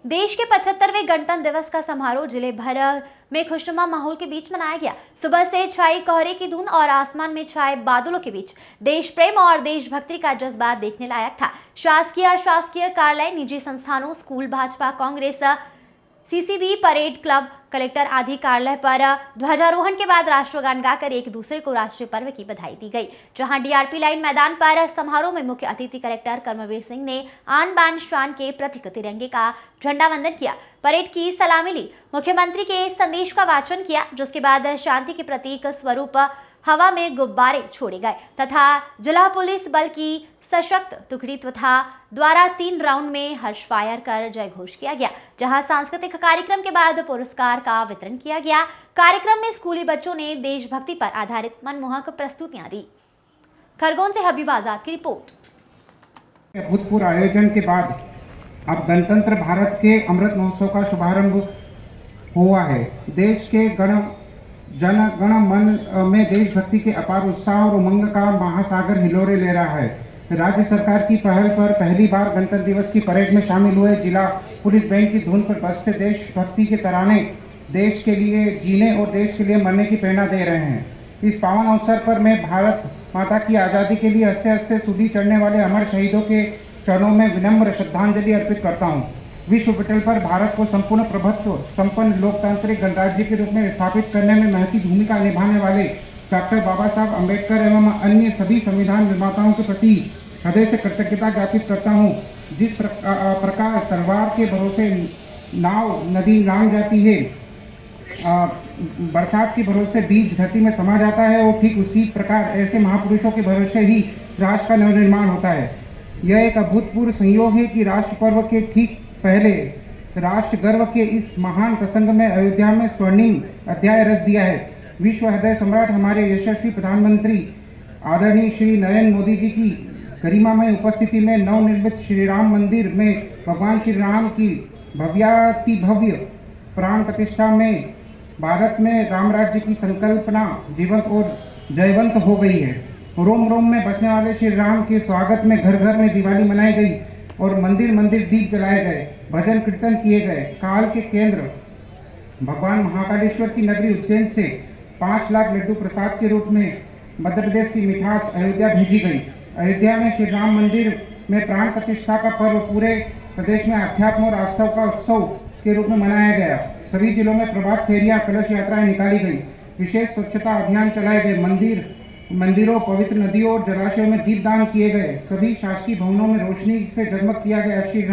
देश के 75वें गणतंत्र दिवस का समारोह जिले भर में खुशनुमा माहौल के बीच मनाया गया। सुबह से छाई कोहरे की धुंध और आसमान में छाए बादलों के बीच देश प्रेम और देशभक्ति का जज्बा देखने लायक था। शासकीय अशासकीय कार्यालय, निजी संस्थानों, school, Bhajpa, Congress, CCB, parade club, collector आदि कार्यालय पर ध्वजारोहण के बाद राष्ट्रगान गाकर एक दूसरे को राष्ट्रीय पर्व की बधाई दी गई। जहां डीआरपी लाइन मैदान पर समारोह में मुख्य अतिथि कलेक्टर कर्मवीर सिंह ने आन बान शान के प्रतीक तिरंगे का झंडा वंदन किया, परेड की सलामी ली, मुख्यमंत्री के संदेश का वाचन किया, जिसके बाद शांति के प्रतीक स्वरूप हवा में गुब्बारे छोड़े गए तथा जिला पुलिस बल की सशक्त टुकड़ी तथा द्वारा 3 राउंड में हर्ष फायर कर जय घोष किया गया। जहां सांस्कृतिक कार्यक्रम के बाद पुरस्कार का वितरण किया गया। कार्यक्रम में स्कूली बच्चों ने देशभक्ति पर आधारित मनमोहक प्रस्तुतियां दी। खरगोन से हबीब आजाद की रिपोर्ट। अभूतपूर्व आयोजन के बाद अब गणतंत्र भारत के अमृत महोत्सव का शुभारंभ हुआ है। देश के जन गण मन में देशभक्ति के अपार उत्साह और उमंग का महासागर हिलोरे ले रहा है। राज्य सरकार की पहल पर पहली बार गणतंत्र दिवस की परेड में शामिल हुए जिला पुलिस बैंड की धुन पर बजते देशभक्ति के तराने देश के लिए जीने और देश के लिए मरने की प्रेरणा दे रहे हैं। इस पावन अवसर पर मैं भारत माता की आज़ादी के लिए हंसते हंसते सूली चढ़ने वाले अमर शहीदों के चरणों में विनम्र श्रद्धांजलि अर्पित करता हूँ। विश्व पटल पर भारत को संपूर्ण प्रभुत्व संपन्न लोकतांत्रिक गणराज्य के रूप में स्थापित करने में महती भूमिका निभाने वाले डॉक्टर बाबा साहब अम्बेडकर एवं अन्य सभी संविधान निर्माताओं के प्रति हृदय से कृतज्ञता ज्ञापित करता हूँ। जिस प्रकार तलवार के भरोसे नाव नदी लांग जाती है, बरसात के भरोसे बीज धरती में समा जाता है, और ठीक उसी प्रकार ऐसे महापुरुषों के भरोसे ही राष्ट्र का नवनिर्माण होता है। यह एक अभूतपूर्व संयोग है कि राष्ट्र पर्व के ठीक पहले राष्ट्र गर्व के इस महान प्रसंग में अयोध्या में स्वर्णिम अध्याय रच दिया है। विश्व हृदय सम्राट हमारे यशस्वी प्रधानमंत्री आदरणीय श्री नरेंद्र मोदी जी की गरिमामय उपस्थिति में नवनिर्मित श्री राम मंदिर में भगवान श्री राम की भव्यातिभव्य प्राण प्रतिष्ठा में भारत में राम राज्य की संकल्पना जीवंत और जयवंत हो गई है। रोम रोम में बसने वाले श्री राम के स्वागत में घर घर में दिवाली मनाई गई और मंदिर मंदिर दीप जलाए गए, भजन कीर्तन किए गए। काल के केंद्र भगवान महाकालेश्वर की नगरी उज्जैन से 5 लाख लड्डू प्रसाद के रूप में मध्य प्रदेश की मिठास अयोध्या भेजी गई। अयोध्या में श्री राम मंदिर में प्राण प्रतिष्ठा का पर्व पूरे प्रदेश में अध्यात्म और आस्था का उत्सव के रूप में मनाया गया। सभी जिलों में प्रभात फेरियां, कलश यात्राएं निकाली गई, विशेष स्वच्छता अभियान चलाए गए, मंदिरों, पवित्र नदियों और जलाशयों में दीपदान किए गए। सभी शासकीय भवनों में रोशनी से जगमग किया गया। श्री